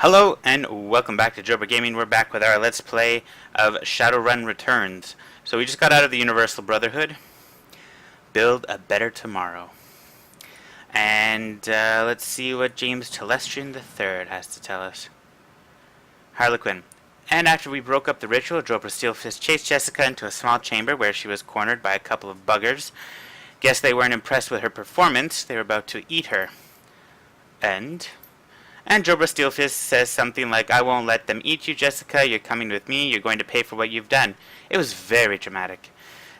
Hello and welcome back to JoBra Gaming. We're back with our Let's Play of Shadowrun Returns. So we just got out of the Universal Brotherhood. Build a better tomorrow. And let's see what James Telestrian III has to tell us. Harlequin. And after we broke up the ritual, JoBra Steelfist chased Jessica into a small chamber where she was cornered by a couple of buggers. Guess they weren't impressed with her performance. They were about to eat her. And JoBra Steelfist says something like, "I won't let them eat you, Jessica. You're coming with me. You're going to pay for what you've done." It was very dramatic.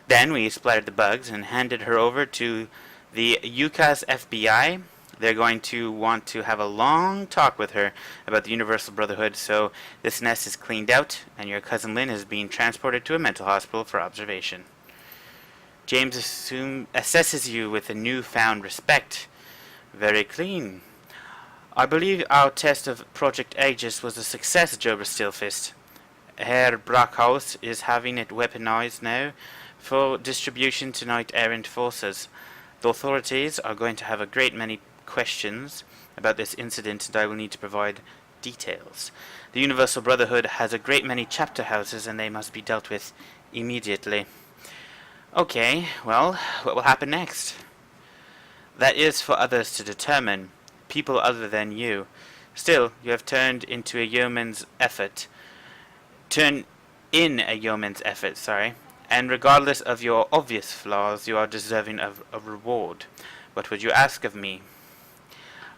Then we splattered the bugs and handed her over to the UCAS FBI. They're going to want to have a long talk with her about the Universal Brotherhood, so this nest is cleaned out, and your cousin Lynn is being transported to a mental hospital for observation. James assesses you with a newfound respect. Very clean. I believe our test of Project Aegis was a success, JoBra Steelfist. Herr Brockhaus is having it weaponized now for distribution to knight-errant forces. The authorities are going to have a great many questions about this incident, and I will need to provide details. The Universal Brotherhood has a great many chapter houses, and they must be dealt with immediately. Okay, well, what will happen next? That is for others to determine. People other than you. Still, you have turned in a yeoman's effort, and regardless of your obvious flaws, you are deserving of a reward. What would you ask of me?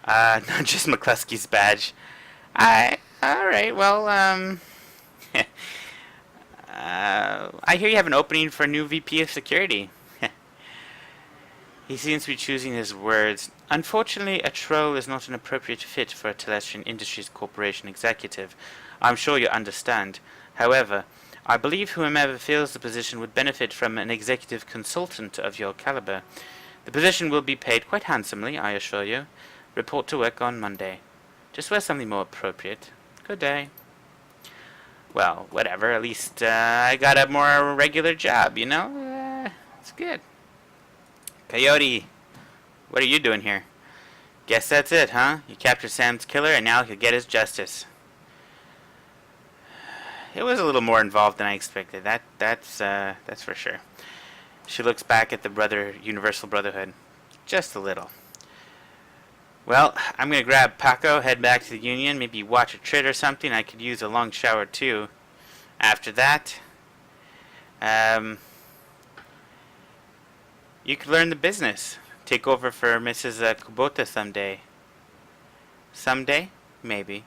Not just McCluskey's badge. Alright, well, I hear you have an opening for a new VP of Security. He seems to be choosing his words. Unfortunately, a troll is not an appropriate fit for a Telestrian Industries Corporation executive. I'm sure you understand. However, I believe whomever fills the position would benefit from an executive consultant of your caliber. The position will be paid quite handsomely, I assure you. Report to work on Monday. Just wear something more appropriate. Good day. Well, whatever. At least I got a more regular job, you know? It's good. Coyote, what are you doing here? Guess that's it, huh? You captured Sam's killer, and now he'll get his justice. It was a little more involved than I expected. That's for sure. She looks back at the Universal Brotherhood. Just a little. Well, I'm gonna grab Paco, head back to the Union, maybe watch a trit or something. I could use a long shower too. After that, you could learn the business. Take over for Mrs. Kubota someday. Someday? Maybe.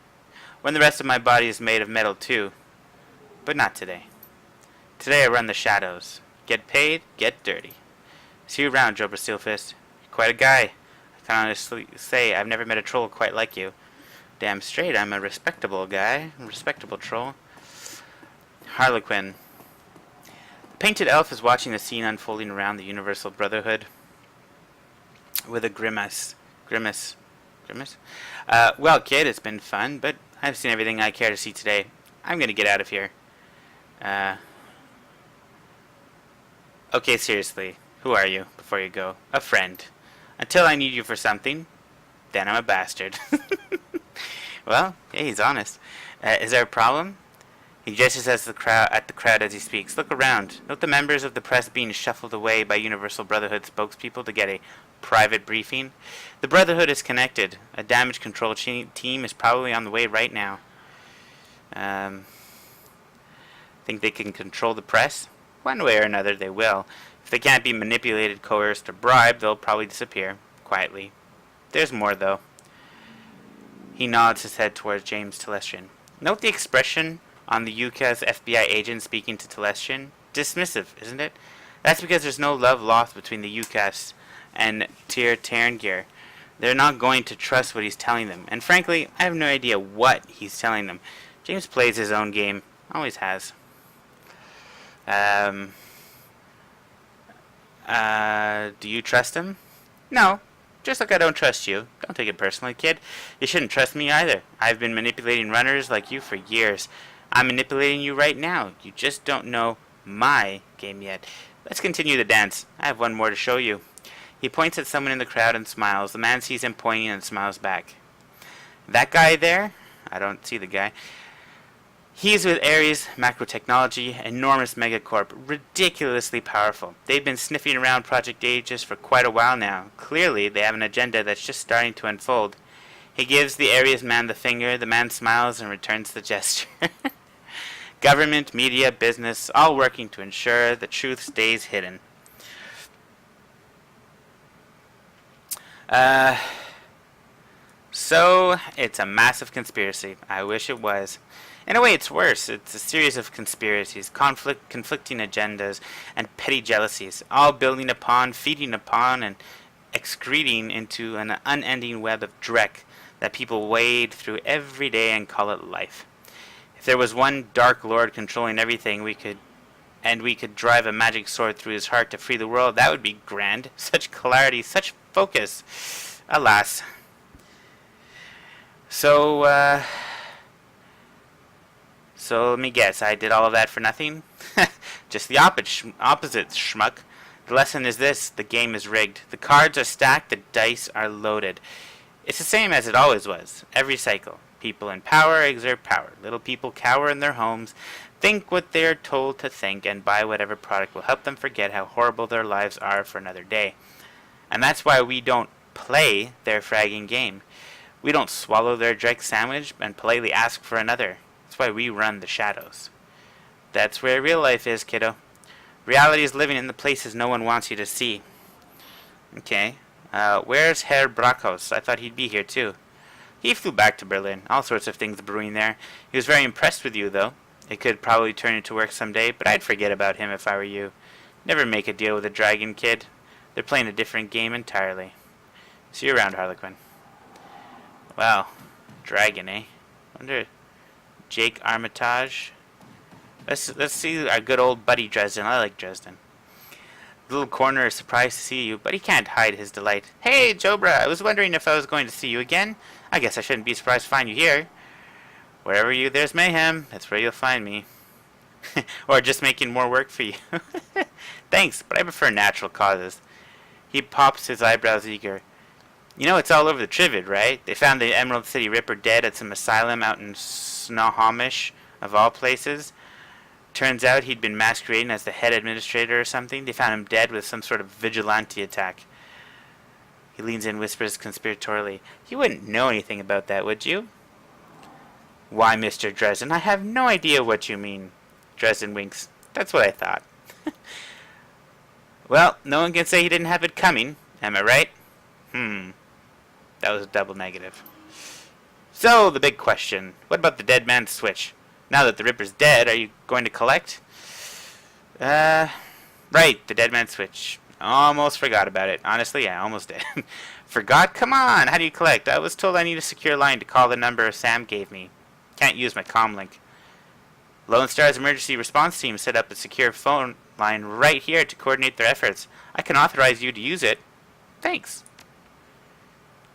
When the rest of my body is made of metal too. But not today. Today I run the shadows. Get paid, get dirty. See you around, JoBra Steelfist. You're quite a guy. I can honestly say I've never met a troll quite like you. Damn straight, I'm a respectable guy. A respectable troll. Harlequin. Painted Elf is watching the scene unfolding around the Universal Brotherhood with a grimace. Well, kid, it's been fun, but I've seen everything I care to see today. I'm gonna get out of here. Okay, seriously, who are you, before you go? A friend. Until I need you for something, then I'm a bastard. Well, hey, he's honest. Is there a problem? He gestures at the crowd as he speaks. Look around. Note the members of the press being shuffled away by Universal Brotherhood spokespeople to get a private briefing. The Brotherhood is connected. A damage control team is probably on the way right now. Think they can control the press? One way or another they will. If they can't be manipulated, coerced, or bribed, they'll probably disappear. Quietly. There's more, though. He nods his head towards James Telestrian. Note the expression on the UCAS FBI agent speaking to Telestrian? Dismissive, isn't it? That's because there's no love lost between the UCAS and Tyr Tarangir. They're not going to trust what he's telling them. And frankly, I have no idea what he's telling them. James plays his own game. Always has. Do you trust him? No. Just like I don't trust you. Don't take it personally, kid. You shouldn't trust me either. I've been manipulating runners like you for years. I'm manipulating you right now. You just don't know my game yet. Let's continue the dance. I have one more to show you. He points at someone in the crowd and smiles. The man sees him pointing and smiles back. That guy there? I don't see the guy. He's with Ares Macrotechnology, enormous megacorp, ridiculously powerful. They've been sniffing around Project Aegis for quite a while now. Clearly, they have an agenda that's just starting to unfold. He gives the Ares man the finger, the man smiles and returns the gesture. Government, media, business, all working to ensure the truth stays hidden. So, it's a massive conspiracy. I wish it was. In a way, it's worse. It's a series of conspiracies, conflicting agendas, and petty jealousies, all building upon, feeding upon, and excreting into an unending web of dreck that people wade through every day and call it life. If there was one dark lord controlling everything, we could drive a magic sword through his heart to free the world, that would be grand. Such clarity, such focus. Alas. So let me guess, I did all of that for nothing? Just the opposite, schmuck. The lesson is this: the game is rigged. The cards are stacked, the dice are loaded. It's the same as it always was, every cycle. People in power exert power. Little people cower in their homes, think what they're told to think, and buy whatever product will help them forget how horrible their lives are for another day. And that's why we don't play their fragging game. We don't swallow their dreck sandwich and politely ask for another. That's why we run the shadows. That's where real life is, kiddo. Reality is living in the places no one wants you to see. Okay. Where's Herr Brackhaus? I thought he'd be here too. He flew back to Berlin. All sorts of things brewing there. He was very impressed with you, though. It could probably turn into work someday, but I'd forget about him if I were you. Never make a deal with a dragon, kid. They're playing a different game entirely. See you around, Harlequin. Wow. Dragon, eh? Wonder... Jake Armitage. Let's see our good old buddy Dresden. I like Dresden. The little corner is surprised to see you, but he can't hide his delight. Hey, JoBra, I was wondering if I was going to see you again. I guess I shouldn't be surprised to find you here. Wherever there's mayhem, that's where you'll find me. Or just making more work for you. Thanks, but I prefer natural causes. He pops his eyebrows eager. You know it's all over the Trivid, right? They found the Emerald City Ripper dead at some asylum out in Snohomish, of all places. Turns out he'd been masquerading as the head administrator or something. They found him dead with some sort of vigilante attack. He leans in and whispers conspiratorially, "You wouldn't know anything about that, would you?" "Why, Mr. Dresden, I have no idea what you mean." Dresden winks. "That's what I thought." Well, no one can say he didn't have it coming. Am I right? That was a double negative. So, the big question. What about the dead man's switch? Now that the Ripper's dead, are you going to collect? Right, the dead man's switch. Almost forgot about it. Honestly, I almost did. Forgot? Come on, how do you collect? I was told I need a secure line to call the number Sam gave me. Can't use my comm link. Lone Star's emergency response team set up a secure phone line right here to coordinate their efforts. I can authorize you to use it. Thanks.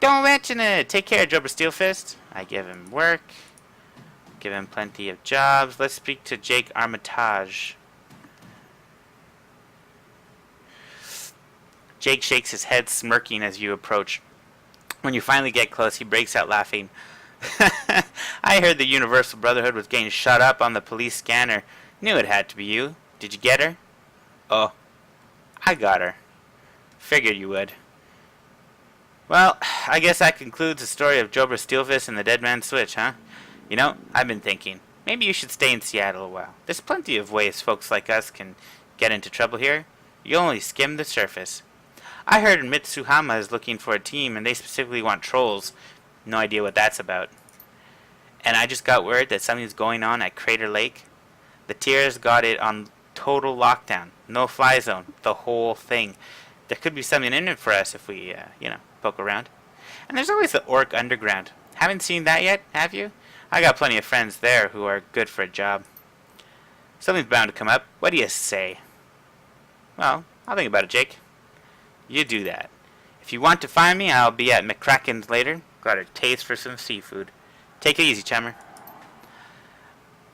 Don't mention it. Take care, JoBra Steelfist. I give him work. Give him plenty of jobs. Let's speak to Jake Armitage. Jake shakes his head, smirking as you approach. When you finally get close, he breaks out laughing. I heard the Universal Brotherhood was getting shut up on the police scanner. Knew it had to be you. Did you get her? Oh, I got her. Figured you would. Well, I guess that concludes the story of JoBra Steelfist and the Dead Man's Switch, huh? You know, I've been thinking, maybe you should stay in Seattle a while. There's plenty of ways folks like us can get into trouble here. You only skim the surface. I heard Mitsuhama is looking for a team, and they specifically want trolls. No idea what that's about. And I just got word that something's going on at Crater Lake. The Tiers got it on total lockdown. No fly zone. The whole thing. There could be something in it for us if we, poke around. And there's always the Orc Underground. Haven't seen that yet, have you? I got plenty of friends there who are good for a job. Something's bound to come up. What do you say? Well, I'll think about it, Jake. You do that. If you want to find me, I'll be at McCracken's later. Got a taste for some seafood. Take it easy, chummer.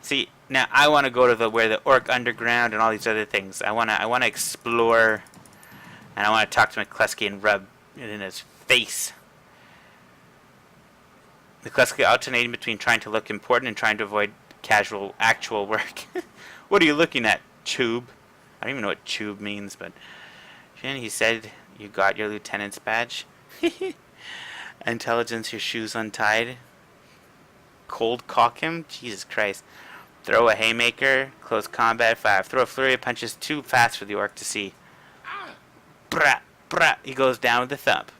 See, now I want to go to where the Orc Underground and all these other things. I want to explore, and I want to talk to McCluskey and rub it in his face. classically alternating between trying to look important and trying to avoid casual, actual work. What are you looking at, Tube? I don't even know what Tube means, but he said you got your lieutenant's badge. Intelligence, your shoes untied. Cold cock him? Jesus Christ. Throw a haymaker. Close combat 5. Throw a flurry of punches too fast for the orc to see. Brat, brat. He goes down with a thump.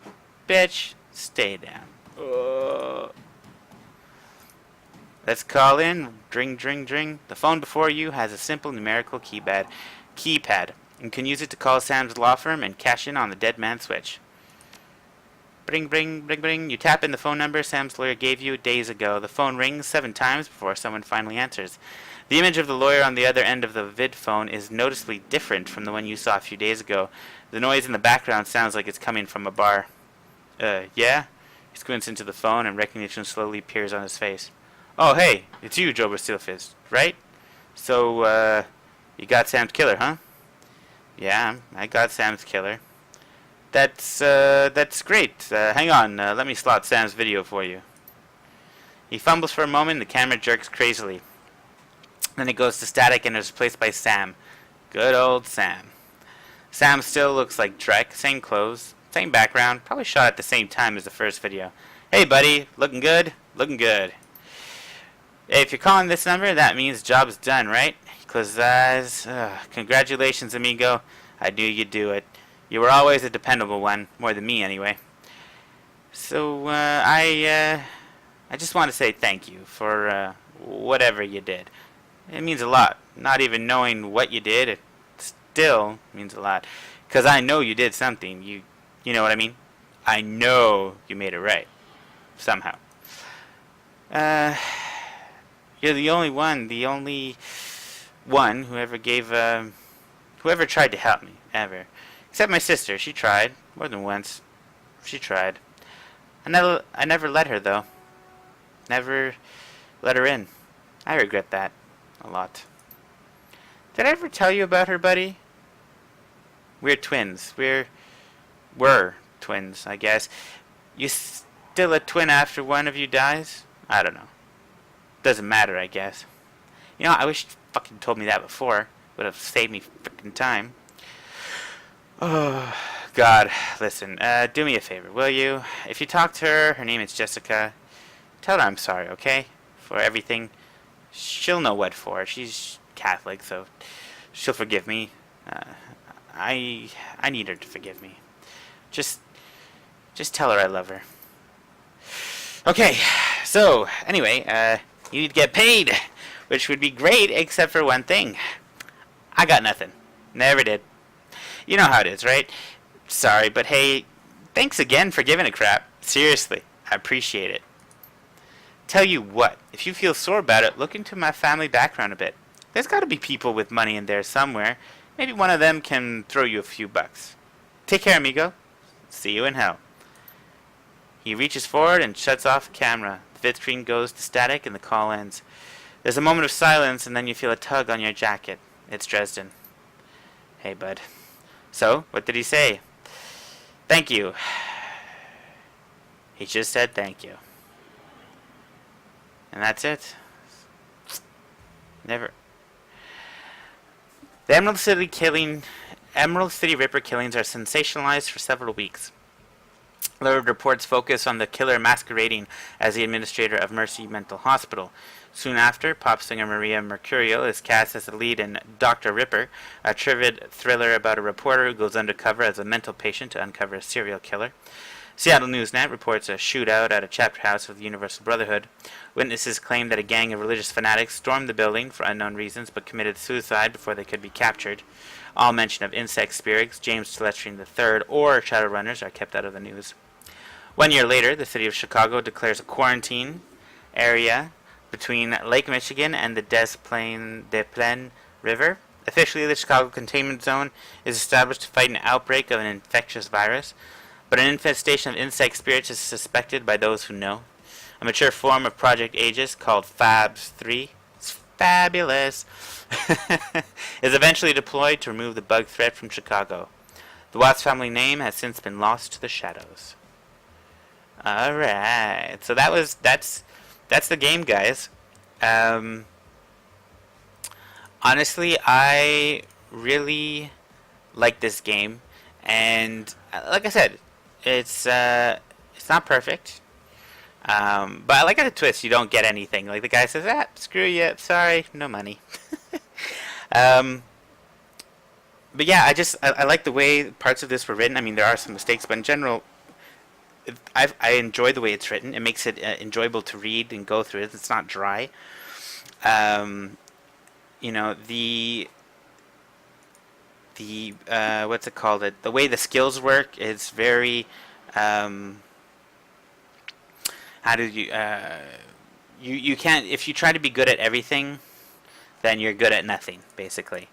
Bitch, stay down. Let's call in. Dring, dring, dring. The phone before you has a simple numerical keypad. You can use it to call Sam's law firm and cash in on the dead man switch. Bring, bring, bring, bring. You tap in the phone number Sam's lawyer gave you days ago. The phone rings 7 times before someone finally answers. The image of the lawyer on the other end of the vid phone is noticeably different from the one you saw a few days ago. The noise in the background sounds like it's coming from a bar. Yeah? He squints into the phone and recognition slowly appears on his face. Oh, hey, it's you, JoBra Steelfist, right? So, you got Sam's killer, huh? Yeah, I got Sam's killer. That's great. Hang on, let me slot Sam's video for you. He fumbles for a moment, the camera jerks crazily. Then it goes to static and is replaced by Sam. Good old Sam. Sam still looks like Drek, same clothes, same background, probably shot at the same time as the first video. Hey buddy, looking good? Looking good. Hey, if you're calling this number, that means job's done, right? He closes his eyes. Congratulations, amigo. I knew you'd do it. You were always a dependable one, more than me anyway. So, I just want to say thank you for, whatever you did. It means a lot. Not even knowing what you did, it still means a lot. 'Cause I know you did something. You know what I mean? I know you made it right. Somehow. You're the only one whoever tried to help me, ever. Except my sister, she tried, more than once. She tried. I never let her, though. Never let her in. I regret that a lot. Did I ever tell you about her, buddy? We're twins. We're twins, I guess. You still a twin after one of you dies? I don't know. Doesn't matter, I guess. You know, I wish you fucking told me that before. Would have saved me fucking time. Oh, God. Listen, do me a favor, will you? If you talk to her name is Jessica, tell her I'm sorry, okay? For everything. She'll know what for. She's Catholic, so she'll forgive me. I need her to forgive me. Just tell her I love her. Okay, so, anyway, you need to get paid, which would be great except for one thing. I got nothing. Never did. You know how it is, right? Sorry, but hey, thanks again for giving a crap. Seriously, I appreciate it. Tell you what, if you feel sore about it, look into my family background a bit. There's got to be people with money in there somewhere. Maybe one of them can throw you a few bucks. Take care, amigo. See you in hell. He reaches forward and shuts off the camera. The vid screen goes to static and the call ends. There's a moment of silence and then you feel a tug on your jacket. It's Dresden. Hey, bud. So, what did he say? Thank you. He just said thank you. And that's it. Never. The Emerald City Ripper killings are sensationalized for several weeks. Lurid reports focus on the killer masquerading as the administrator of Mercy Mental Hospital. Soon after, pop singer Maria Mercurial is cast as the lead in Dr. Ripper, a trivid thriller about a reporter who goes undercover as a mental patient to uncover a serial killer. Seattle Newsnet reports a shootout at a chapter house of the Universal Brotherhood. Witnesses claim that a gang of religious fanatics stormed the building for unknown reasons but committed suicide before they could be captured. All mention of insect spirits, James Telestrian III, or Shadowrunners are kept out of the news. 1 year later, the city of Chicago declares a quarantine area between Lake Michigan and the Des Plaines River. Officially, the Chicago Containment Zone is established to fight an outbreak of an infectious virus, but an infestation of insect spirits is suspected by those who know. A mature form of Project Aegis called Fabs 3, it's fabulous, is eventually deployed to remove the bug threat from Chicago. The Watts family name has since been lost to the shadows. All right. So that's the game, guys. Um, Honestly, I really like this game, and like I said, it's not perfect. But I like at a twist. You don't get anything. Like the guy says, "Ah, screw you. Sorry, no money." um, but yeah, I like the way parts of this were written. I mean, there are some mistakes, but in general, I enjoy the way it's written. It makes it enjoyable to read and go through it. It's not dry. Um, you know the what's it called? It the way the skills work is very um, how do you can't if you try to be good at everything, then you're good at nothing basically.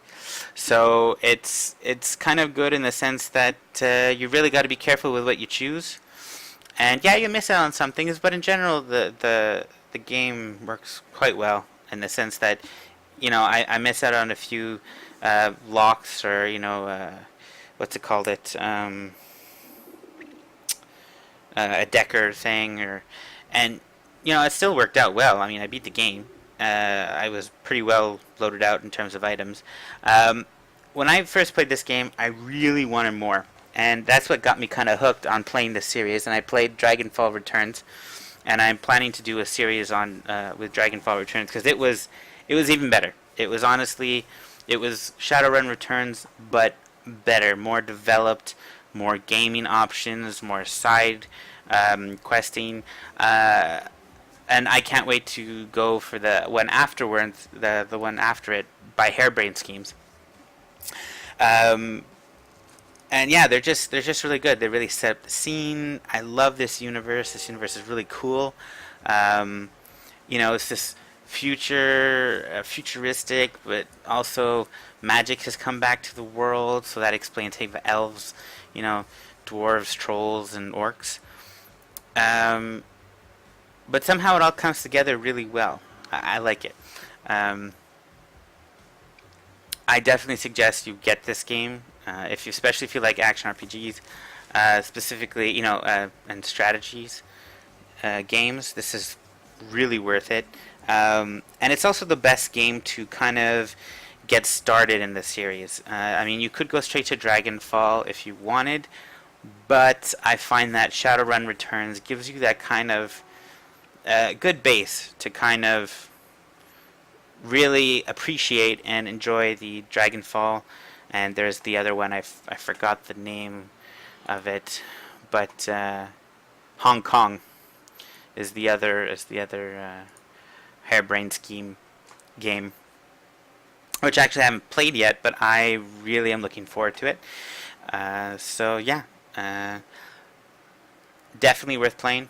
So it's kind of good in the sense that you really got to be careful with what you choose. And yeah, you miss out on some things, but in general, the game works quite well in the sense that I miss out on a few locks or what's it called a decker thing and it still worked out well. I mean, I beat the game. I was pretty well loaded out in terms of items. When I first played this game, I really wanted more, and that's what got me kind of hooked on playing this series. And I played Dragonfall Returns, and I'm planning to do a series on with Dragonfall Returns because it was even better. It was Shadowrun Returns, but better, more developed, more gaming options, more side questing, and I can't wait to go for the one afterwards, the one after it by Harebrained Schemes. Um, and yeah, they're just really good. They really set up the scene. I love this universe. This universe is really cool. Um, it's this futuristic, but also magic has come back to the world, so that explains hey, the elves, you know, dwarves, trolls, and orcs. Um, but somehow it all comes together really well. I like it. Um, I definitely suggest you get this game, especially if you like action RPGs, specifically, and strategies games. This is really worth it. And it's also the best game to kind of get started in the series. I mean, you could go straight to Dragonfall if you wanted, but I find that Shadowrun Returns gives you that kind of good base to kind of really appreciate and enjoy the Dragonfall. And there's the other one, I forgot the name of it, but Hong Kong is the other Harebrained Scheme game, which actually I haven't played yet, but I really am looking forward to it. So yeah, definitely worth playing.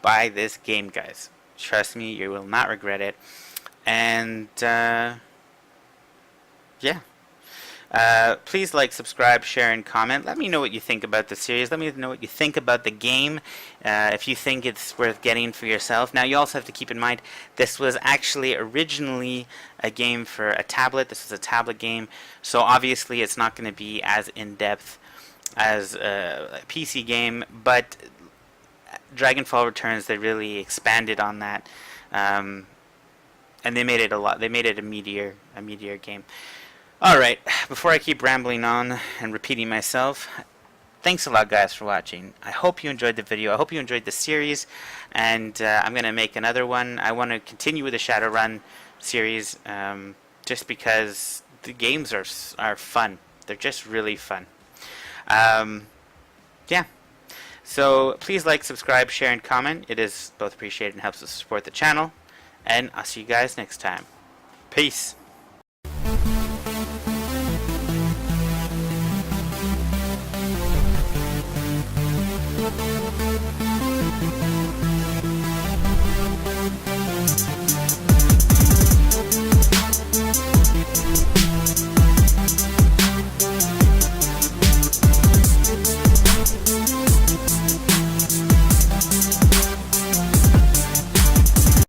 Buy this game, guys. Trust me, you will not regret it. And yeah. Please like, subscribe, share, and comment. Let me know what you think about the series. Let me know what you think about the game. If you think it's worth getting for yourself. Now, you also have to keep in mind, this was actually originally a game for a tablet. This was a tablet game. So, obviously, it's not going to be as in-depth as a PC game. But Dragonfall Returns, they really expanded on that. And they made it a lot. They made it a meteor game. Alright, before I keep rambling on and repeating myself, thanks a lot, guys, for watching. I hope you enjoyed the video. I hope you enjoyed the series, and I'm going to make another one. I want to continue with the Shadowrun series, just because the games are fun. They're just really fun. Yeah. So please like, subscribe, share, and comment. It is both appreciated and helps us support the channel. And I'll see you guys next time. Peace.